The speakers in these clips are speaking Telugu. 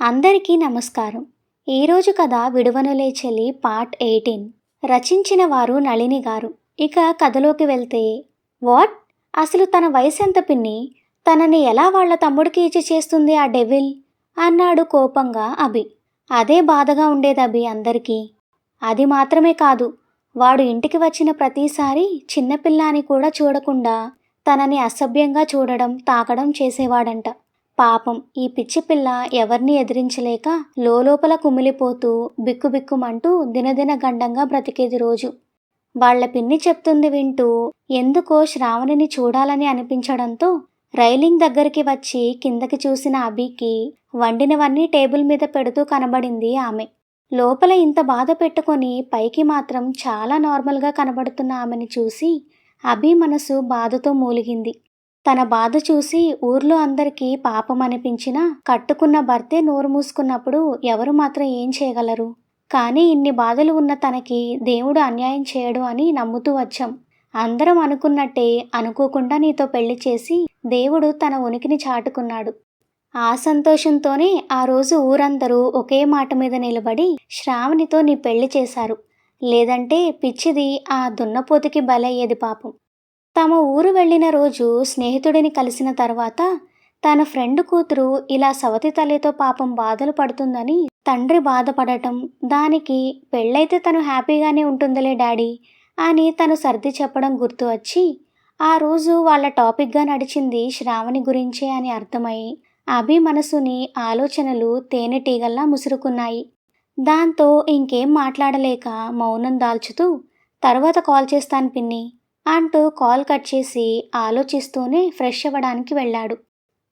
అందరికీ నమస్కారం. ఈరోజు కథ విడువనులే చెలి పార్ట్ 18. రచించిన వారు నళిని గారు. ఇక కథలోకి వెళ్తే, వాట్, అసలు తన వయసెంత పిన్ని? తనని ఎలా వాళ్ళ తమ్ముడికి ఇచ్చి చేస్తుంది ఆ డెవిల్ అన్నాడు కోపంగా అభి. అదే బాధగా ఉండేది అభి అందరికీ. అది మాత్రమే కాదు, వాడు ఇంటికి వచ్చిన ప్రతిసారి చిన్నపిల్ల అని కూడా చూడకుండా తనని అసభ్యంగా చూడడం, తాకడం చేసేవాడంట. పాపం ఈ పిచ్చి పిల్ల ఎవర్నీ ఎదిరించలేక లోపల కుమిలిపోతూ బిక్కుబిక్కుమంటూ దినదిన గండంగా బ్రతికేది రోజు. వాళ్ల పిన్ని చెప్తుంది వింటూ ఎందుకో శ్రావణిని చూడాలని అనిపించడంతో రైలింగ్ దగ్గరికి వచ్చి కిందకి చూసిన అభికి వండినవన్నీ టేబుల్ మీద పెడుతూ కనబడింది ఆమె. లోపల ఇంత బాధ పెట్టుకొని పైకి మాత్రం చాలా నార్మల్గా కనబడుతున్న ఆమెని చూసి అభి మనసు బాధతో మూలిగింది. తన బాధ చూసి ఊర్లో అందరికీ పాపం అనిపించినా కట్టుకున్న భర్తే నోరు మూసుకున్నప్పుడు ఎవరు మాత్రం ఏం చేయగలరు? కానీ ఇన్ని బాధలు ఉన్న తనకి దేవుడు అన్యాయం చేయడు అని నమ్ముతూ వచ్చాం. అందరం అనుకున్నట్టే అనుకోకుండా నీతో పెళ్లి చేసి దేవుడు తన ఉనికిని చాటుకున్నాడు. ఆ సంతోషంతోనే ఆ రోజు ఊరందరూ ఒకే మాట మీద నిలబడి శ్రావణితో నీ పెళ్లి చేశారు. లేదంటే పిచ్చిది ఆ దున్నపోతుకి బలయ్యేది పాపం. తమ ఊరు వెళ్ళిన రోజు స్నేహితుడిని కలిసిన తర్వాత తన ఫ్రెండ్ కూతురు ఇలా సవతి తల్లితో పాపం బాధలు పడుతుందని తండ్రి బాధపడటం, దానికి పెళ్ళైతే తను హ్యాపీగానే ఉంటుందిలే డాడీ అని తను సర్ది చెప్పడం గుర్తు వచ్చి ఆ రోజు వాళ్ళ టాపిక్గా నడిచింది శ్రావణి గురించే అని అర్థమై అభి మనసుని ఆలోచనలు తేనెటీగల్లా ముసురుకున్నాయి. దాంతో ఇంకేం మాట్లాడలేక మౌనం దాల్చుతూ తర్వాత కాల్ చేస్తాను పిన్ని అంటూ కాల్ కట్ చేసి ఆలోచిస్తూనే ఫ్రెష్ అవ్వడానికి వెళ్ళాడు.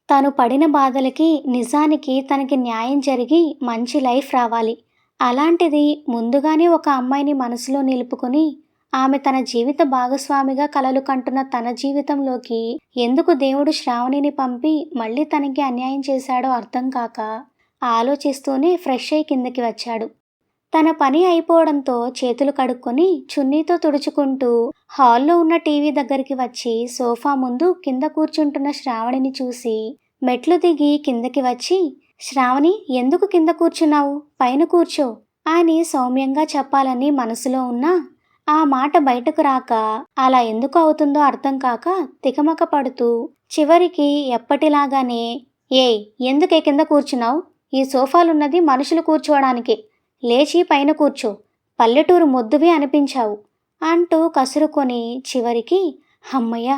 తను పడిన బాధలకి నిజానికి తనకి న్యాయం జరిగి మంచి లైఫ్ రావాలి. అలాంటిది ముందుగానే ఒక అమ్మాయిని మనసులో నిలుపుకొని ఆమె తన జీవిత భాగస్వామిగా కలలు కంటున్న తన జీవితంలోకి ఎందుకు దేవుడు శ్రావణిని పంపి మళ్ళీ తనకి అన్యాయం చేశాడో అర్థం కాక ఆలోచిస్తూనే ఫ్రెష్ అయి కిందకి వచ్చాడు. తన పని అయిపోవడంతో చేతులు కడుక్కొని చున్నీతో తుడుచుకుంటూ హాల్లో ఉన్న టీవీ దగ్గరికి వచ్చి సోఫా ముందు కింద కూర్చుంటున్న శ్రావణిని చూసి మెట్లు దిగి కిందకి వచ్చి, శ్రావణి ఎందుకు కింద కూర్చున్నావు, పైన కూర్చో అని సౌమ్యంగా చెప్పాలని మనసులో ఉన్నా ఆ మాట బయటకు రాక అలా ఎందుకు అవుతుందో అర్థం కాక తికమక పడుతూ చివరికి ఎప్పటిలాగానే, ఏయ్ ఎందుకే కింద కూర్చున్నావు, ఈ సోఫాలున్నది మనుషులు కూర్చోవడానికే, లేచి పైన కూర్చో, పల్లెటూరు మొద్దువి అనిపించావు అంటూ కసురుకొని చివరికి హమ్మయ్య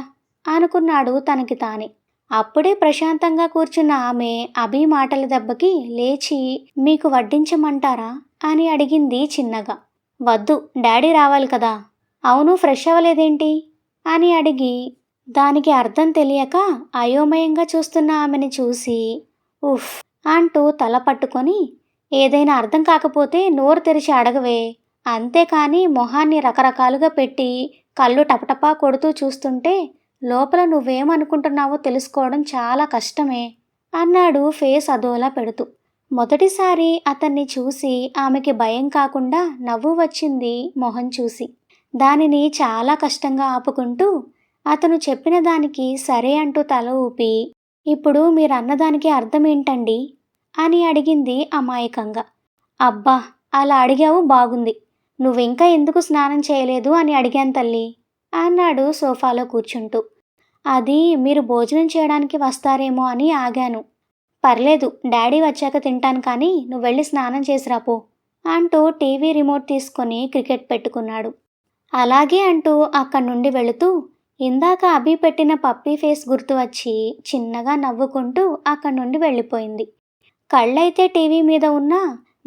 అనుకున్నాడు తనకి తానే. అప్పుడే ప్రశాంతంగా కూర్చున్న ఆమె అభి మాటల దెబ్బకి లేచి మీకు వడ్డించమంటారా అని అడిగింది చిన్నగా. వద్దు, డాడీ రావాలి కదా. అవును, ఫ్రెష్ అవ్వలేదేంటి అని అడిగి దానికి అర్థం తెలియక అయోమయంగా చూస్తున్న ఆమెని చూసి ఉఫ్ అంటూ తల పట్టుకొని, ఏదైనా అర్థం కాకపోతే నోరు తెరిచి అడగవే, అంతేకాని మొహాన్ని రకరకాలుగా పెట్టి కళ్ళు టపటపా కొడుతూ చూస్తుంటే లోపల నువ్వేమనుకుంటున్నావో తెలుసుకోవడం చాలా కష్టమే అన్నాడు ఫేస్ అదోలా పెడుతూ. మొదటిసారి అతన్ని చూసి ఆమెకి భయం కాకుండా నవ్వు వచ్చింది మొహం చూసి. దానిని చాలా కష్టంగా ఆపుకుంటూ అతను చెప్పిన దానికి సరే అంటూ తల ఊపి, ఇప్పుడు మీరన్నదానికి అర్థం ఏంటండి అని అడిగింది అమాయకంగా. అబ్బా, అలా అడిగావు బాగుంది. నువ్వింకా ఎందుకు స్నానం చేయలేదు అని అడిగాను తల్లి అన్నాడు సోఫాలో కూర్చుంటూ. అది మీరు భోజనం చేయడానికి వస్తారేమో అని ఆగాను. పర్లేదు, డాడీ వచ్చాక తింటాను, కానీ నువ్వు వెళ్ళి స్నానం చేసిరాపో అంటూ టీవీ రిమోట్ తీసుకొని క్రికెట్ పెట్టుకున్నాడు. అలాగే అంటూ అక్కడి నుండి వెళుతూ ఇందాక అభి పెట్టిన పప్పీ ఫేస్ గుర్తు వచ్చి చిన్నగా నవ్వుకుంటూ అక్కడి నుండి వెళ్ళిపోయింది. కళ్ళైతే టీవీ మీద ఉన్నా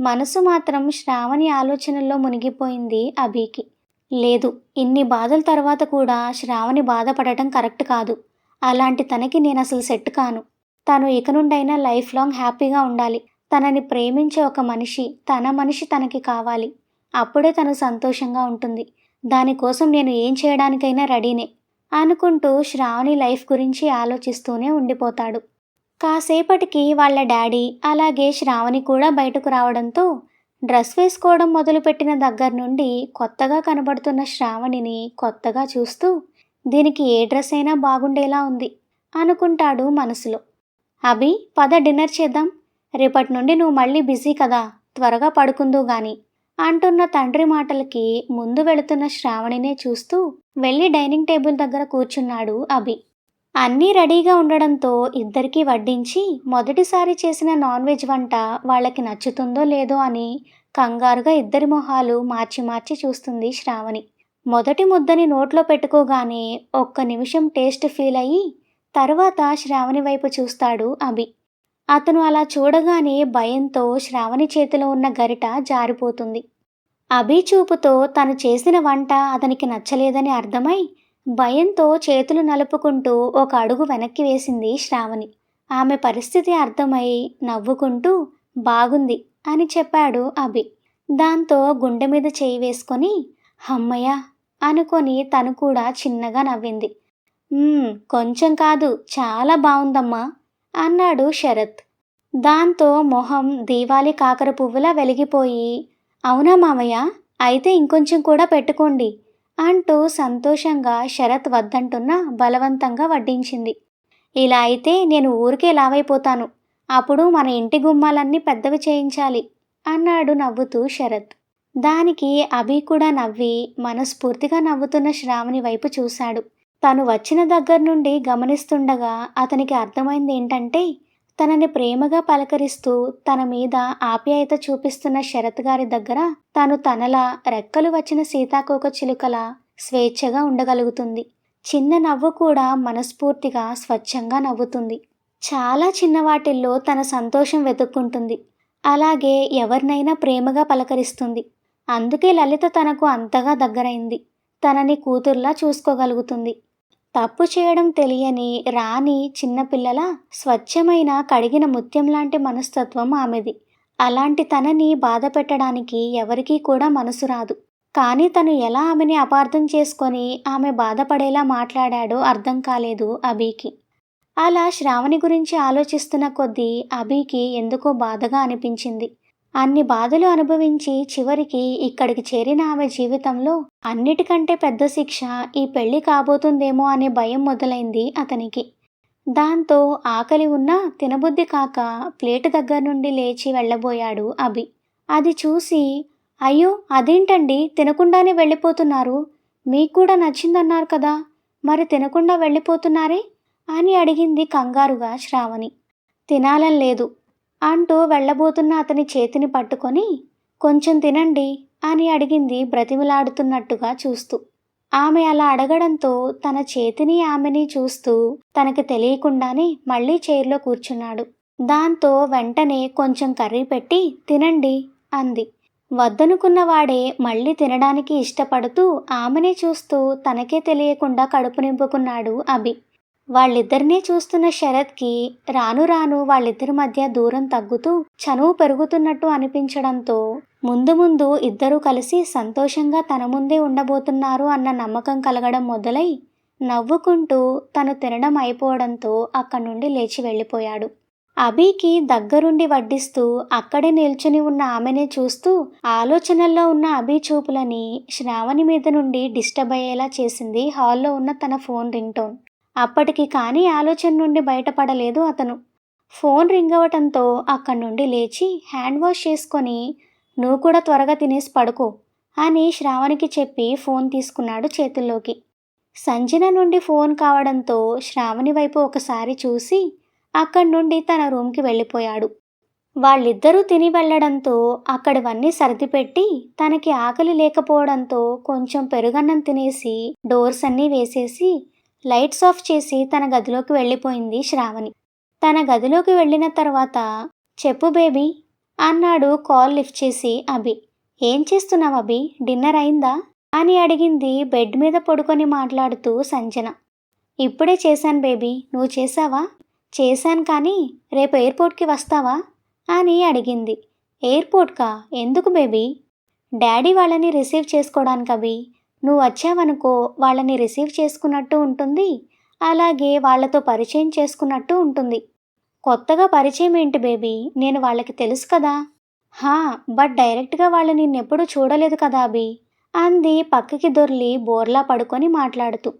మనసు మాత్రం శ్రావణి ఆలోచనల్లో మునిగిపోయింది అభికి. లేదు, ఇన్ని బాధల తర్వాత కూడా శ్రావణి బాధపడటం కరెక్ట్ కాదు. అలాంటి తనకి నేను అసలు సెట్ కాను. తను ఇక నుండైనా లైఫ్ లాంగ్ హ్యాపీగా ఉండాలి. తనని ప్రేమించే ఒక మనిషి, తన మనిషి తనకి కావాలి. అప్పుడే తను సంతోషంగా ఉంటుంది. దానికోసం నేను ఏం చేయడానికైనా రెడీనే అనుకుంటూ శ్రావణి లైఫ్ గురించి ఆలోచిస్తూనే ఉండిపోతాడు. కాసేపటికి వాళ్ళ డాడీ అలాగే శ్రావణి కూడా బయటకు రావడంతో డ్రెస్ వేసుకోవడం మొదలుపెట్టిన దగ్గర నుండి కొత్తగా కనబడుతున్న శ్రావణిని కొత్తగా చూస్తూ దీనికి ఏ డ్రెస్ అయినా బాగుండేలా ఉంది అనుకుంటాడు మనసులో. అభి, పద డిన్నర్ చేద్దాం, రేపటి నుండి నువ్వు మళ్ళీ బిజీ కదా, త్వరగా పడుకుందువు గాని అంటున్న తండ్రి మాటలకి ముందు వెళుతున్న శ్రావణినే చూస్తూ వెళ్ళి డైనింగ్ టేబుల్ దగ్గర కూర్చున్నాడు అభి. అన్నీ రెడీగా ఉండడంతో ఇద్దరికీ వడ్డించి మొదటిసారి చేసిన నాన్ వెజ్ వంట వాళ్ళకి నచ్చుతుందో లేదో అని కంగారుగా ఇద్దరి మొహాలు మార్చి మార్చి చూస్తుంది శ్రావణి. మొదటి ముద్దని నోట్లో పెట్టుకోగానే ఒక్క నిమిషం టేస్ట్ ఫీల్ అయ్యి తర్వాత శ్రావణి వైపు చూస్తాడు అభి. అతను అలా చూడగానే భయంతో శ్రావణి చేతిలో ఉన్న గరిట జారిపోతుంది. అభి చూపుతో తను చేసిన వంట అతనికి నచ్చలేదని అర్థమై భయంతో చేతులు నలుపుకుంటూ ఒక అడుగు వెనక్కి వేసింది శ్రావణి. ఆమె పరిస్థితి అర్థమై నవ్వుకుంటూ బాగుంది అని చెప్పాడు అభి. దాంతో గుండె మీద చేయి వేసుకొని హమ్మయ్య అనుకొని తను కూడా చిన్నగా నవ్వింది. కొంచెం కాదు, చాలా బావుందమ్మా అన్నాడు శరత్. దాంతో మొహం దీవాలి కాకర పువ్వులా వెలిగిపోయి అవునా మామయ్య, అయితే ఇంకొంచెం కూడా పెట్టుకోండి అంటూ సంతోషంగా శరత్ వద్దంటున్నా బలవంతంగా వడ్డించింది. ఇలా అయితే నేను ఊరికే లావైపోతాను, అప్పుడు మన ఇంటి గుమ్మాలన్నీ పెద్దవి చేయించాలి అన్నాడు నవ్వుతూ శరత్. దానికి అభి కూడా నవ్వి మనస్ఫూర్తిగా నవ్వుతున్న శ్రావణి వైపు చూశాడు. తను వచ్చిన దగ్గర నుండి గమనిస్తుండగా అతనికి అర్థమైంది ఏంటంటే తనని ప్రేమగా పలకరిస్తూ తన మీద ఆప్యాయత చూపిస్తున్న శరత్ గారి దగ్గర తను తనలా రెక్కలు వచ్చిన సీతాకోక చిలుకలా స్వేచ్ఛగా ఉండగలుగుతుంది. చిన్న నవ్వు కూడా మనస్ఫూర్తిగా స్వచ్ఛంగా నవ్వుతుంది. చాలా చిన్న వాటిల్లో తన సంతోషం వెతుక్కుంటుంది. అలాగే ఎవరినైనా ప్రేమగా పలకరిస్తుంది. అందుకే లలిత తనకు అంతగా దగ్గరైంది. తనని కూతుర్లా చూసుకోగలుగుతుంది. తప్పు చేయడం తెలియని రాని చిన్నపిల్లల స్వచ్ఛమైన కడిగిన ముత్యం లాంటి మనస్తత్వం ఆమెది. అలాంటి తనని బాధ పెట్టడానికి ఎవరికీ కూడా మనసు రాదు. కానీ తను ఎలా ఆమెని అపార్థం చేసుకొని ఆమె బాధపడేలా మాట్లాడాడో అర్థం కాలేదు అభికి. అలా శ్రావణి గురించి ఆలోచిస్తున్న కొద్దీ అభికి ఎందుకో బాధగా అనిపించింది. అన్ని బాధలు అనుభవించి చివరికి ఇక్కడికి చేరిన ఆమె జీవితంలో అన్నిటికంటే పెద్ద శిక్ష ఈ పెళ్లి కాబోతుందేమో అనే భయం మొదలైంది అతనికి. దాంతో ఆకలి ఉన్నా తినబుద్ధి కాక ప్లేటు దగ్గర నుండి లేచి వెళ్ళబోయాడు అభి. అది చూసి అయ్యో అదేంటండి, తినకుండానే వెళ్ళిపోతున్నారు, మీకు కూడా నచ్చిందన్నారు కదా, మరి తినకుండా వెళ్ళిపోతున్నారే అని అడిగింది కంగారుగా శ్రావణి. తినాలని లేదు అంటూ వెళ్ళబోతున్న అతని చేతిని పట్టుకొని కొంచెం తినండి అని అడిగింది బ్రతిమిలాడుతున్నట్టుగా చూస్తూ. ఆమె అలా అడగడంతో తన చేతిని ఆమెని చూస్తూ తనకి తెలియకుండానే మళ్ళీ చైర్లో కూర్చున్నాడు. దాంతో వెంటనే కొంచెం కర్రీ పెట్టి తినండి అంది. వద్దనుకున్నవాడే మళ్ళీ తినడానికి ఇష్టపడుతూ ఆమెనే చూస్తూ తనకే తెలియకుండా కడుపు నింపుకున్నాడు అభి. వాళ్ళిద్దరినీ చూస్తున్న శరత్కి రాను రాను వాళ్ళిద్దరి మధ్య దూరం తగ్గుతూ చనువు పెరుగుతున్నట్టు అనిపించడంతో ముందు ముందు ఇద్దరూ కలిసి సంతోషంగా తన ముందే ఉండబోతున్నారు అన్న నమ్మకం కలగడం మొదలై నవ్వుకుంటూ తను తినడం అయిపోవడంతో అక్కడి నుండి లేచి వెళ్ళిపోయాడు. అభికి దగ్గరుండి వడ్డిస్తూ అక్కడే నిల్చుని ఉన్న ఆమెనే చూస్తూ ఆలోచనల్లో ఉన్న అభి చూపులని శ్రావణి మీద నుండి డిస్టర్బ్ అయ్యేలా చేసింది హాల్లో ఉన్న తన ఫోన్ రింగ్ టోన్. అప్పటికి కానీ ఆలోచన నుండి బయటపడలేదు అతను. ఫోన్ రింగ్ అవ్వటంతో అక్కడి నుండి లేచి హ్యాండ్ వాష్ చేసుకొని నువ్వు కూడా త్వరగా తినేసి పడుకో అని శ్రావణికి చెప్పి ఫోన్ తీసుకున్నాడు చేతుల్లోకి. సంజన నుండి ఫోన్ కావడంతో శ్రావణి వైపు ఒకసారి చూసి అక్కడి నుండి తన రూమ్కి వెళ్ళిపోయాడు. వాళ్ళిద్దరూ తిని వెళ్ళడంతో అక్కడివన్నీ సర్దిపెట్టి తనకి ఆకలి లేకపోవడంతో కొంచెం పెరుగన్నం తినేసి డోర్స్ అన్నీ వేసేసి లైట్స్ ఆఫ్ చేసి తన గదిలోకి వెళ్ళిపోయింది శ్రావణి. తన గదిలోకి వెళ్ళిన తర్వాత చెప్పు బేబీ అన్నాడు కాల్ లిఫ్ట్ చేసి అభి. ఏం చేస్తున్నావు అభి, డిన్నర్ అయిందా అని అడిగింది బెడ్ మీద పడుకొని మాట్లాడుతూ సంజన. ఇప్పుడే చేశాను బేబీ, నువ్వు చేసావా? చేశాను, కానీ రేపు ఎయిర్పోర్ట్కి వస్తావా అని అడిగింది. ఎయిర్పోర్ట్కా? ఎందుకు బేబీ? డాడీ వాళ్ళని రిసీవ్ చేసుకోవడానికి అభి. నువ్వు వచ్చావనుకో వాళ్ళని రిసీవ్ చేసుకున్నట్టు ఉంటుంది, అలాగే వాళ్లతో పరిచయం చేసుకున్నట్టు ఉంటుంది. కొత్తగా పరిచయం ఏంటి బేబీ, నేను వాళ్ళకి తెలుసు కదా. బట్ డైరెక్ట్గా వాళ్ళు నిన్నెప్పుడూ చూడలేదు కదా అభి అంది పక్కకి దొర్లి బోర్లా పడుకొని మాట్లాడుతూ.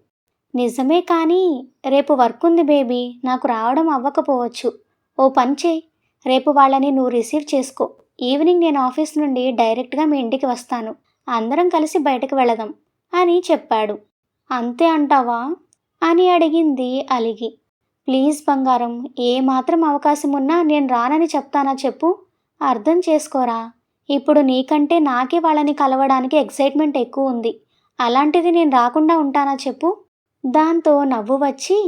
నిజమే, కానీ రేపు వర్క్ ఉంది బేబీ, నాకు రావడం అవ్వకపోవచ్చు. ఓ పని చేయి, రేపు వాళ్ళని నువ్వు రిసీవ్ చేసుకో. ఈవినింగ్ నేను ఆఫీస్ నుండి డైరెక్ట్గా మీ ఇంటికి వస్తాను. అందరం కలిసి బయటకు వెళదాం అని చెప్పాడు. అంతే అంటావా అని అడిగింది అలిగి. ప్లీజ్ బంగారం, ఏ మాత్రం అవకాశం ఉన్నా నేను రానని చెప్తానా చెప్పు. అర్థం చేసుకోరా. ఇప్పుడు నీకంటే నాకే వాళ్ళని కలవడానికి ఎక్సైట్మెంట్ ఎక్కువ ఉంది. అలాంటిది నేను రాకుండా ఉంటానా చెప్పు. దాంతో నవ్వు వచ్చి,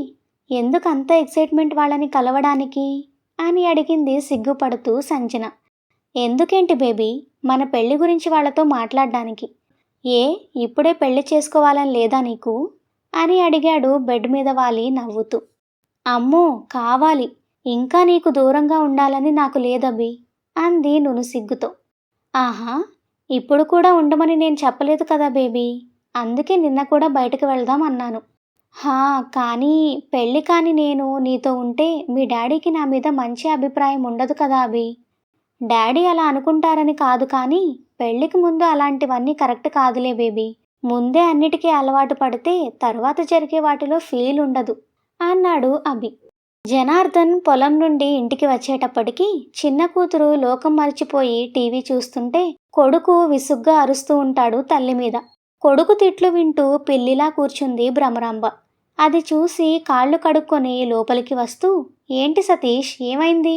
ఎందుకు అంత ఎక్సైట్మెంట్ వాళ్ళని కలవడానికి అని అడిగింది సిగ్గుపడుతూ సంజన. ఎందుకేంటి బేబీ, మన పెళ్లి గురించి వాళ్ళతో మాట్లాడడానికి. ఏ ఇప్పుడే పెళ్లి చేసుకోవాలని లేదా నీకు అని అడిగాడు బెడ్ మీద వాలి నవ్వుతూ. అమ్మో కావాలి, ఇంకా నీకు దూరంగా ఉండాలని నాకు లేదబ్బి అంది నునుసిగ్గుతో. ఆహా, ఇప్పుడు కూడా ఉండమని నేను చెప్పలేదు కదా బేబీ, అందుకే నిన్న కూడా బయటకు వెళ్దాం అన్నాను. హా, కానీ పెళ్ళి కాని నేను నీతో ఉంటే మీ డాడీకి నా మీద మంచి అభిప్రాయం ఉండదు కదా అభి. డాడీ అలా అనుకుంటారని కాదు, కానీ పెళ్ళికి ముందు అలాంటివన్నీ కరెక్ట్ కాదులే బేబీ. ముందే అన్నిటికీ అలవాటు పడితే తర్వాత జరిగే వాటిలో ఫీల్ ఉండదు అన్నాడు అభి. జనార్దన్ పొలం నుండి ఇంటికి వచ్చేటప్పటికి చిన్న కూతురు లోకం మర్చిపోయి టీవీ చూస్తుంటే కొడుకు విసుగ్గా అరుస్తూ ఉంటాడు తల్లి మీద. కొడుకు తిట్లు వింటూ పిల్లిలా కూర్చుంది భ్రమరాంబ. అది చూసి కాళ్ళు కడుక్కొని లోపలికి వస్తూ, ఏంటి సతీష్, ఏమైంది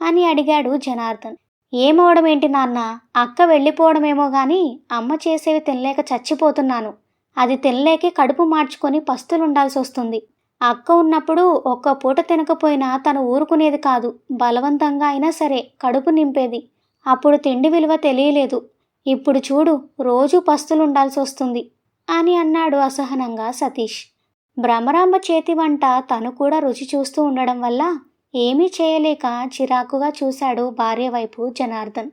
అని అడిగాడు జనార్దన్. ఏమవడమేంటి నాన్న, అక్క వెళ్ళిపోవడమేమో గాని అమ్మ చేసేవి తినలేక చచ్చిపోతున్నాను. అది తినలేకే కడుపు మార్చుకొని పస్తులుండాల్సి వస్తుంది. అక్క ఉన్నప్పుడు ఒక్క పూట తినకపోయినా తను ఊరుకునేది కాదు. బలవంతంగా అయినా సరే కడుపు నింపేది. అప్పుడు తిండి విలువ తెలియలేదు. ఇప్పుడు చూడు, రోజూ పస్తులుండాల్సి వస్తుంది అని అన్నాడు అసహనంగా సతీష్. భ్రమరాంబ చేతి వంట తను కూడా రుచి చూస్తూ ఉండడం వల్ల ఏమీ చేయలేక చిరాకుగా చూశాడు భార్య వైపు జనార్దన్.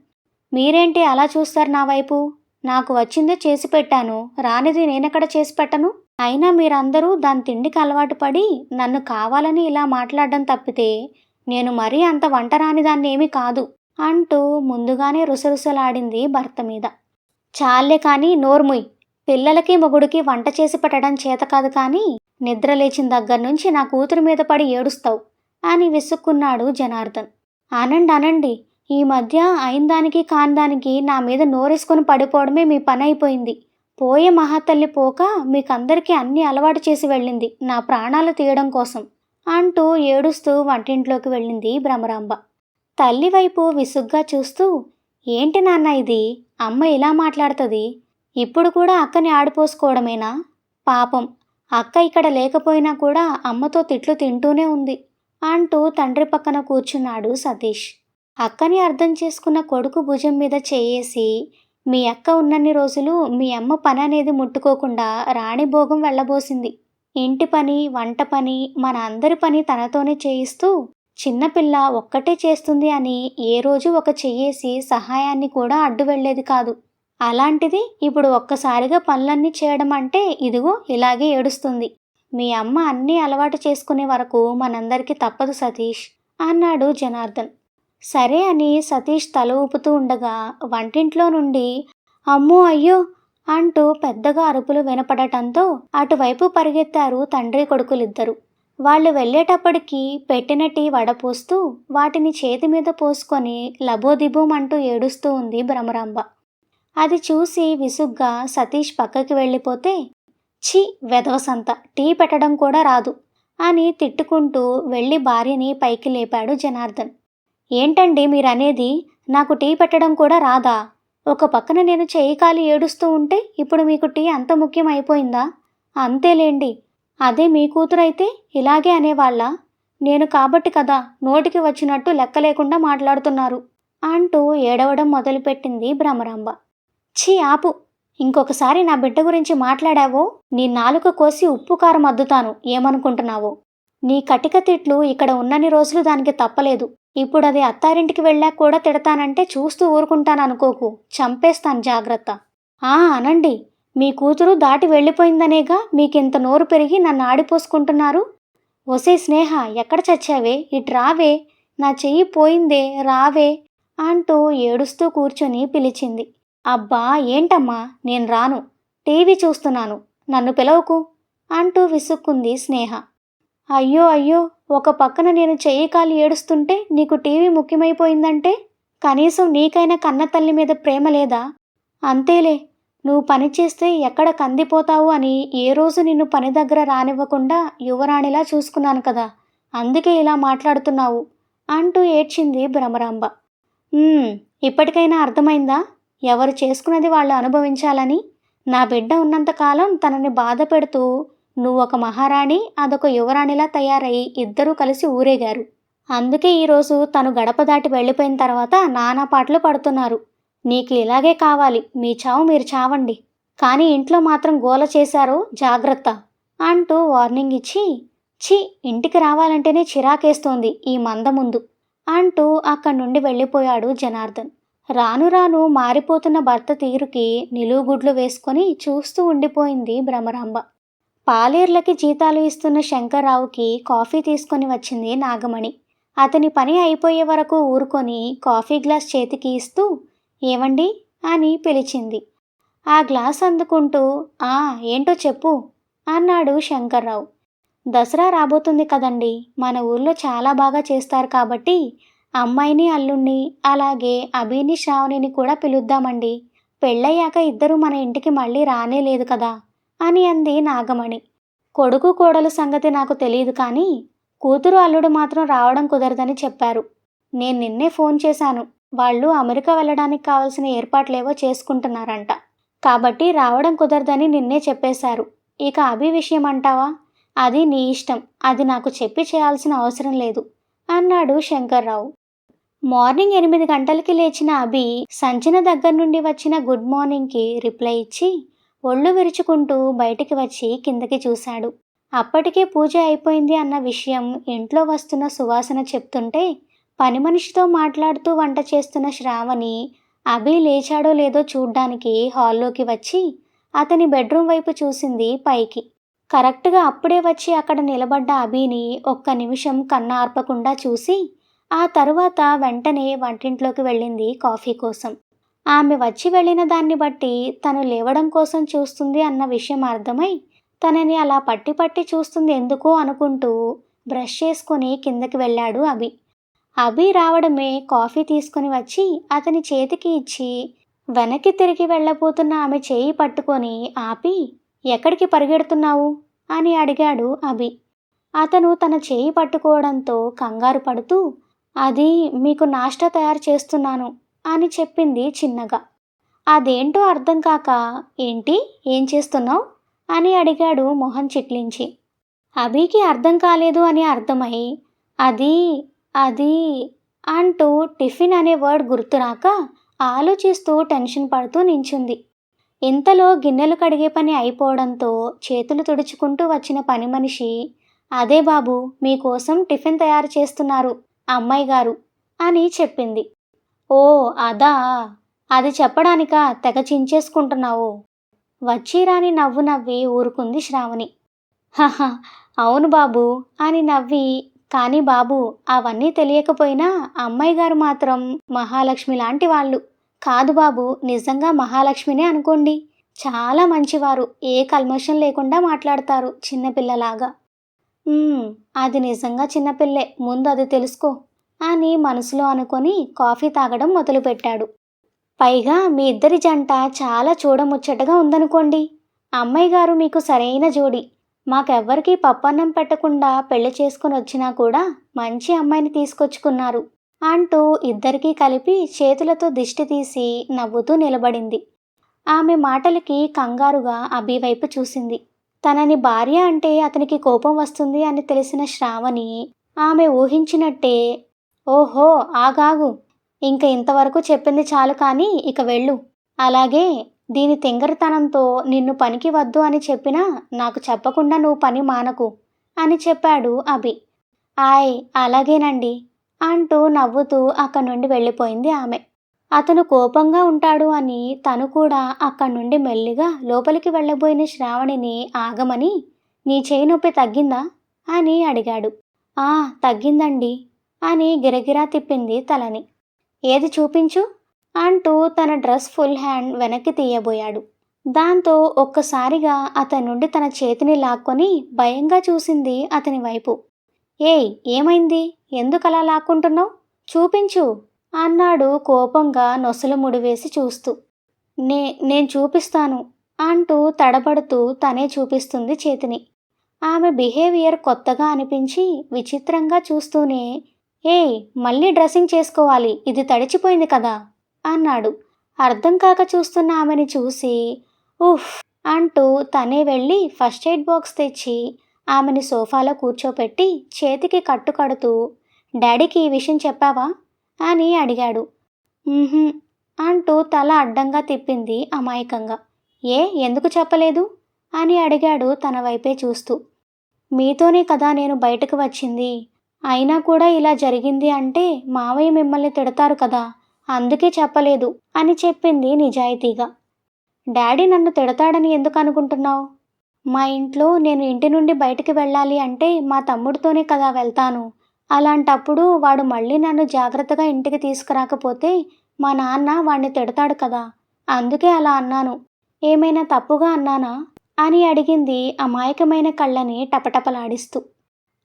మీరేంటి అలా చూస్తారు నా వైపు? నాకు వచ్చిందే చేసి పెట్టాను, రానిది నేనెక్కడ చేసి పెట్టను? అయినా మీరందరూ దాని తిండికి అలవాటు పడి నన్ను కావాలని ఇలా మాట్లాడడం తప్పితే నేను మరీ అంత వంట రానిదాన్ని ఏమీ కాదు అంటూ ముందుగానే రుసరుసలాడింది భర్త మీద. చాలే కానీ నోర్ముయ్, పిల్లలకి మొగుడికి వంట చేసి పెట్టడం చేత కాదు, కానీ నిద్ర లేచిన దగ్గర నుంచి నా కూతురు మీద పడి ఏడుస్తావు అని విసుక్కున్నాడు జనార్దన్. అనండి అనండి, ఈ మధ్య అయిందానికి కాందానికి నా మీద నోరేసుకొని పడిపోవడమే మీ పని అయిపోయింది. పోయే మహాతల్లి పోక మీకందరికీ అన్నీ అలవాటు చేసి వెళ్ళింది నా ప్రాణాలు తీయడం కోసం అంటూ ఏడుస్తూ వంటింట్లోకి వెళ్ళింది భ్రమరాంబ. తల్లి వైపు విసుగ్గా చూస్తూ, ఏంటి నాన్న ఇది, అమ్మ ఇలా మాట్లాడుతుంది? ఇప్పుడు కూడా అక్కని ఆడిపోసుకోవడమేనా? పాపం, అక్క ఇక్కడ లేకపోయినా కూడా అమ్మతో తిట్లు తింటూనే ఉంది అంటూ తండ్రి పక్కన కూర్చున్నాడు సతీష్. అక్కని అర్థం చేసుకున్న కొడుకు భుజం మీద చేయేసి, మీ అక్క ఉన్నన్ని రోజులు మీ అమ్మ పని అనేది ముట్టుకోకుండా రాణిభోగం వెళ్ళబోసింది. ఇంటి పని, వంట పని, మన అందరి పని తనతోనే చేయిస్తూ చిన్నపిల్ల ఒక్కటే చేస్తుంది అని ఏ రోజు ఒక చెయ్యేసి సహాయాన్ని కూడా అడ్డు వెళ్ళేది కాదు. అలాంటిది ఇప్పుడు ఒక్కసారిగా పనులన్నీ చేయడం అంటే ఇదిగో ఇలాగే ఏడుస్తుంది. మీ అమ్మ అన్నీ అలవాటు చేసుకునే వరకు మనందరికీ తప్పదు సతీష్ అన్నాడు జనార్దన్. సరే అని సతీష్ తల ఊపుతూ ఉండగా వంటింట్లో నుండి అమ్మో అయ్యో అంటూ పెద్దగా అరుపులు వినపడటంతో అటువైపు పరిగెత్తారు తండ్రి కొడుకులిద్దరూ. వాళ్ళు వెళ్ళేటప్పటికి పెట్టిన టీ వడపోస్తూ వాటిని చేతి మీద పోసుకొని లబోదిబోమంటూ ఏడుస్తూ ఉంది భ్రమరాంబ. అది చూసి విసుగ్గా సతీష్ పక్కకి వెళ్ళిపోతే, ఛీ వెధవసంత, టీ పెట్టడం కూడా రాదు అని తిట్టుకుంటూ వెళ్ళి భార్యని పైకి లేపాడు జనార్దన్. ఏంటండి మీరనేది, నాకు టీ పెట్టడం కూడా రాదా? ఒక పక్కన నేను చేయి కాలి ఏడుస్తూ ఉంటే ఇప్పుడు మీకు టీ అంత ముఖ్యం అయిపోయిందా? అంతేలేండి, అదే మీ కూతురైతే ఇలాగే అనేవాళ్ళ? నేను కాబట్టి కదా నోటికి వచ్చినట్టు లెక్క లేకుండా మాట్లాడుతున్నారు అంటూ ఏడవడం మొదలుపెట్టింది భ్రమరాంబ. ఛీ ఆపు, ఇంకొకసారి నా బిడ్డ గురించి మాట్లాడావో నీ నాలుక కోసి ఉప్పు కారం అద్దుతాను, ఏమనుకుంటున్నావో? నీ కటిక తిట్లు ఇక్కడ ఉన్నన్ని రోజులు దానికి తప్పలేదు. ఇప్పుడు అది అత్తారింటికి వెళ్ళాక కూడా తిడతానంటే చూస్తూ ఊరుకుంటాననుకోకు, చంపేస్తాను, జాగ్రత్త. అనండి, మీ కూతురు దాటి వెళ్ళిపోయిందనేగా మీకింత నోరు పెరిగి నన్ను ఆడిపోసుకుంటున్నారు. ఒసే స్నేహ, ఎక్కడ చచ్చావే, ఇటు రావే, నా చెయ్యి పోయిందే, రావే అంటూ ఏడుస్తూ కూర్చొని పిలిచింది. అబ్బా ఏంటమ్మా, నేను రాను, టీవీ చూస్తున్నాను, నన్ను పిలవకు అంటూ విసుక్కుంది స్నేహ. అయ్యో అయ్యో, ఒక పక్కన నేను చెయ్యి కాలు ఏడుస్తుంటే నీకు టీవీ ముఖ్యమైపోయిందంటే కనీసం నీకైనా కన్న తల్లి మీద ప్రేమ లేదా? అంతేలే, నువ్వు పని చేస్తే ఎక్కడ కందిపోతావు అని ఏ రోజు నిన్ను పని దగ్గర రానివ్వకుండా యువరాణిలా చూసుకున్నాను కదా, అందుకే ఇలా మాట్లాడుతున్నావు అంటూ ఏడ్చింది భ్రమరాంబ. ఇప్పటికైనా అర్థమైందా? ఎవరు చేసుకున్నది వాళ్ళు అనుభవించాలని. నా బిడ్డ ఉన్నంతకాలం తనని బాధ పెడుతూ నువ్వొక మహారాణి, అదొక యువరాణిలా తయారై ఇద్దరూ కలిసి ఊరేగారు. అందుకే ఈరోజు తను గడప దాటి వెళ్ళిపోయిన తర్వాత నానా పాటలు పడుతున్నారు. నీకు ఇలాగే కావాలి, మీ చావు మీరు చావండి, కానీ ఇంట్లో మాత్రం గోల చేశారో జాగ్రత్త అంటూ వార్నింగ్ ఇచ్చి, ఛీ, ఇంటికి రావాలంటేనే చిరాకేస్తోంది ఈ మంద ముందు అంటూ అక్కడి నుండి వెళ్ళిపోయాడు జనార్దన్. రాను రాను మారిపోతున్న భర్త తీరుకి నిలువుగుడ్లు వేసుకొని చూస్తూ ఉండిపోయింది భ్రమరాంబ. పాలేర్లకి జీతాలు ఇస్తున్న శంకర్రావుకి కాఫీ తీసుకొని వచ్చింది నాగమణి. అతని పని అయిపోయే వరకు ఊరుకొని కాఫీ గ్లాస్ చేతికి ఇస్తూ, ఏవండి అని పిలిచింది. ఆ గ్లాస్ అందుకుంటూ, ఏంటో చెప్పు అన్నాడు శంకర్రావు. దసరా రాబోతుంది కదండి, మన ఊర్లో చాలా బాగా చేస్తారు కాబట్టి అమ్మాయిని అల్లుణ్ణి అలాగే అభిని శ్రావణిని కూడా పిలుద్దామండి. పెళ్ళయ్యాక ఇద్దరు మన ఇంటికి మళ్ళీ రానే లేదు కదా అని అంది నాగమణి. కొడుకు కోడలు సంగతి నాకు తెలియదు, కానీ కూతురు అల్లుడు మాత్రం రావడం కుదరదని చెప్పారు. నేను నిన్నే ఫోన్ చేశాను. వాళ్ళు అమెరికా వెళ్ళడానికి కావలసిన ఏర్పాట్లేవో చేసుకుంటున్నారంట, కాబట్టి రావడం కుదరదని నిన్నే చెప్పేశారు. ఇక అభి విషయం అంటావా? అది నీ ఇష్టం, అది నాకు చెప్పి చేయాల్సిన అవసరం లేదు అన్నాడు శంకర్రావు. మార్నింగ్ 8 గంటలకి లేచిన అభి సంచిన దగ్గర నుండి వచ్చిన గుడ్ మార్నింగ్కి రిప్లై ఇచ్చి ఒళ్ళు విరుచుకుంటూ బయటికి వచ్చి కిందకి చూశాడు. అప్పటికే పూజ అయిపోయింది అన్న విషయం ఇంట్లో వస్తున్న సువాసన చెప్తుంటే పని మనిషితో మాట్లాడుతూ వంట చేస్తున్న శ్రావణి అభి లేచాడో లేదో చూడ్డానికి హాల్లోకి వచ్చి అతని బెడ్రూమ్ వైపు చూసింది పైకి. కరెక్ట్గా అప్పుడే వచ్చి అక్కడ నిలబడ్డ అభిని ఒక్క నిమిషం కన్నార్పకుండా చూసి ఆ తరువాత వెంటనే వంటింట్లోకి వెళ్ళింది కాఫీ కోసం. ఆమె వచ్చి వెళ్ళిన దాన్ని బట్టి తను లేవడం కోసం చూస్తుంది అన్న విషయం అర్థమై తనని అలా పట్టి పట్టి చూస్తుంది ఎందుకు అనుకుంటూ బ్రష్ చేసుకుని కిందకి వెళ్ళాడు అభి. అభి రావడమే కాఫీ తీసుకుని వచ్చి అతని చేతికి ఇచ్చి వెనక్కి తిరిగి వెళ్ళబోతున్న ఆమె చేయి పట్టుకొని ఆపి, ఎక్కడికి పరిగెడుతున్నావు అని అడిగాడు అభి. అతను తన చేయి పట్టుకోవడంతో కంగారు పడుతూ, అది మీకు నాష్టా తయారు చేస్తున్నాను అని చెప్పింది చిన్నగా. అదేంటో అర్థం కాక, ఏంటి, ఏం చేస్తున్నావు అని అడిగాడు మొహం చిట్లించి. అభికి అర్థం కాలేదు అని అర్థమై అది అది అంటూ టిఫిన్ అనే వర్డ్ గుర్తురాక ఆలోచిస్తూ టెన్షన్ పడుతూ నించుంది. ఇంతలో గిన్నెలు కడిగే పని అయిపోవడంతో చేతులు తుడుచుకుంటూ వచ్చిన పని మనిషి, అదే బాబు, మీకోసం టిఫిన్ తయారు చేస్తున్నారు అమ్మాయి గారు అని చెప్పింది. ఓ అదా, అది చెప్పడానికా తెగ చించేసుకుంటున్నావు? వచ్చిరాని నవ్వు నవ్వి ఊరుకుంది శ్రావణి. హహ, అవును బాబు అని నవ్వి, కానీ బాబు, అవన్నీ తెలియకపోయినా అమ్మాయి గారు మాత్రం మహాలక్ష్మి లాంటి వాళ్ళు. కాదు బాబు, నిజంగా మహాలక్ష్మినే అనుకోండి. చాలా మంచివారు, ఏ కల్మషం లేకుండా మాట్లాడతారు, చిన్నపిల్లలాగా. అది నిజంగా చిన్నపిల్లే, ముందు అది తెలుసుకో అని మనసులో అనుకొని కాఫీ తాగడం మొదలుపెట్టాడు. పైగా మీ ఇద్దరి జంట చాలా చూడముచ్చటగా ఉందనుకోండి. అమ్మాయి గారు మీకు సరైన జోడి. మాకెవ్వరికీ పప్పన్నం పెట్టకుండా పెళ్లి చేసుకుని వచ్చినా కూడా మంచి అమ్మాయిని తీసుకొచ్చుకున్నారు అంటూ ఇద్దరికీ కలిపి చేతులతో దిష్టి తీసి నవ్వుతూ నిలబడింది. ఆమె మాటలకి కంగారుగా అభి వైపు చూసింది. తనని భార్య అంటే అతనికి కోపం వస్తుంది అని తెలిసిన శ్రావణి ఆమె ఊహించినట్టే, ఓహో ఆగాగు, ఇంక ఇంతవరకు చెప్పింది చాలు, కానీ ఇక వెళ్ళు. అలాగే దీని తింగరతనంతో నిన్ను పనికి వద్దు అని చెప్పినా నాకు చెప్పకుండా నువ్వు పని మానకు అని చెప్పాడు అభి. అలాగేనండి అంటూ నవ్వుతూ అక్కడి నుండి వెళ్ళిపోయింది ఆమె. అతను కోపంగా ఉంటాడు అని తను కూడా అక్కడి నుండి మెల్లిగా లోపలికి వెళ్ళబోయిన శ్రావణిని ఆగమని, నీ చేయి నొప్పి తగ్గిందా అని అడిగాడు. తగ్గిందండి అని గిరగిరా తిప్పింది తలని. ఏది చూపించు అంటూ తన డ్రెస్ ఫుల్ హ్యాండ్ వెనక్కి తీయబోయాడు. దాంతో ఒక్కసారిగా అతని నుండి తన చేతిని లాక్కొని భయంగా చూసింది అతని వైపు. ఏయ్ ఏమైంది? ఎందుకలా లాక్కుంటున్నావు? చూపించు అన్నాడు కోపంగా నొసలు ముడివేసి చూస్తూ. నేను చూపిస్తాను అంటూ తడబడుతూ తనే చూపిస్తుంది చేతిని. ఆమె బిహేవియర్ కొత్తగా అనిపించి విచిత్రంగా చూస్తూనే, ఏయ్ మళ్ళీ డ్రెస్సింగ్ చేసుకోవాలి, ఇది తడిచిపోయింది కదా అన్నాడు. అర్థం కాక చూస్తున్న ఆమెని చూసి ఉఫ్ అంటూ తనే వెళ్ళి ఫస్ట్ ఎయిడ్ బాక్స్ తెచ్చి ఆమెని సోఫాలో కూర్చోపెట్టి చేతికి కట్టు కడుతూ, డాడీకి ఈ విషయం చెప్పావా అని అడిగాడు. "మ్హూ" అంటూ తల అడ్డంగా తిప్పింది అమాయకంగా. ఎందుకు చెప్పలేదు అని అడిగాడు తన వైపే చూస్తూ. మీతోనే కదా నేను బయటకు వచ్చింది, అయినా కూడా ఇలా జరిగింది అంటే మావయ్య మిమ్మల్ని తిడతారు కదా, అందుకే చెప్పలేదు అని చెప్పింది నిజాయితీగా. డాడీ నన్ను తిడతాడని ఎందుకు అనుకుంటున్నావు? మా ఇంట్లో నేను ఇంటి నుండి బయటికి వెళ్ళాలి అంటే మా తమ్ముడితోనే కదా వెళ్తాను. అలాంటప్పుడు వాడు మళ్ళీ నన్ను జాగ్రత్తగా ఇంటికి తీసుకురాకపోతే మా నాన్న వాణ్ణి తిడతాడు కదా, అందుకే అలా అన్నాను. ఏమైనా తప్పుగా అన్నానా అని అడిగింది అమాయకమైన కళ్ళని టపటపలాడిస్తూ.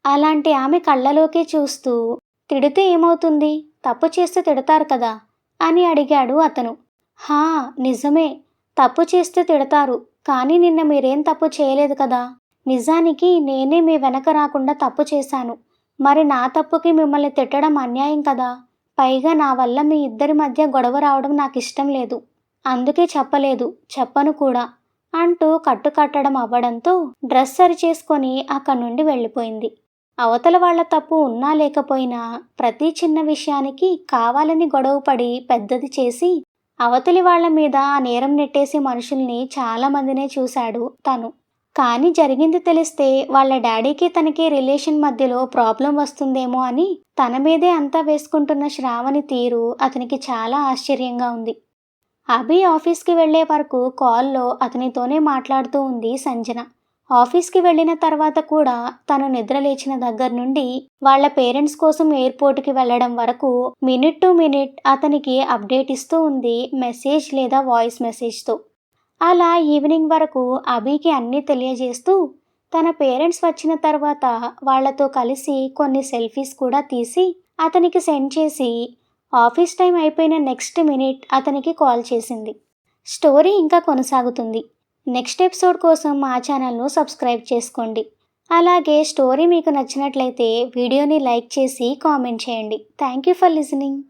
అలాంటి ఆమె కళ్ళలోకే చూస్తూ, తిడితే ఏమవుతుంది, తప్పు చేస్తే తిడతారు కదా అని అడిగాడు అతను. హా నిజమే, తప్పు చేస్తే తిడతారు, కానీ నిన్న మీరేం తప్పు చేయలేదు కదా. నిజానికి నేనే మీ వెనక రాకుండా తప్పు చేశాను. మరి నా తప్పుకి మిమ్మల్ని తిట్టడం అన్యాయం కదా. పైగా నా వల్ల మీ ఇద్దరి మధ్య గొడవ రావడం నాకు ఇష్టం లేదు, అందుకే చెప్పలేదు, చెప్పను కూడా అంటూ కట్టుకట్టడం అవ్వడంతో డ్రెస్ సరిచేసుకొని అక్కడి నుండి వెళ్ళిపోయింది. అవతల వాళ్ల తప్పు ఉన్నా లేకపోయినా ప్రతి చిన్న విషయానికి కావాలని గొడవపడి పెద్దది చేసి అవతలి వాళ్ల మీద ఆ నేరం నెట్టేసి మనుషుల్ని చాలామందినే చూశాడు తను. కానీ జరిగింది తెలిస్తే వాళ్ళ డాడీకి తనకి రిలేషన్ మధ్యలో ప్రాబ్లం వస్తుందేమో అని తన మీదే అంతా వేసుకుంటున్న శ్రావణి తీరు అతనికి చాలా ఆశ్చర్యంగా ఉంది. అభి ఆఫీస్కి వెళ్లే వరకు కాల్లో అతనితోనే మాట్లాడుతూ ఉంది సంజన. ఆఫీస్కి వెళ్ళిన తర్వాత కూడా తను నిద్ర లేచిన దగ్గర నుండి వాళ్ళ పేరెంట్స్ కోసం ఎయిర్పోర్ట్కి వెళ్ళడం వరకు మినిట్ టు మినిట్ అతనికి అప్డేట్ ఇస్తూ ఉంది, మెసేజ్ లేదా వాయిస్ మెసేజ్తో. అలా ఈవినింగ్ వరకు అభికి అన్నీ తెలియజేస్తూ తన పేరెంట్స్ వచ్చిన తర్వాత వాళ్లతో కలిసి కొన్ని సెల్ఫీస్ కూడా తీసి అతనికి సెండ్ చేసి ఆఫీస్ టైం అయిపోయిన నెక్స్ట్ మినిట్ అతనికి కాల్ చేసింది. స్టోరీ ఇంకా కొనసాగుతుంది. నెక్స్ట్ ఎపిసోడ్ కోసం మా ఛానల్ను సబ్స్క్రైబ్ చేసుకోండి. అలాగే స్టోరీ మీకు నచ్చినట్లయితే వీడియోని లైక్ చేసి కామెంట్ చేయండి. Thank you for listening.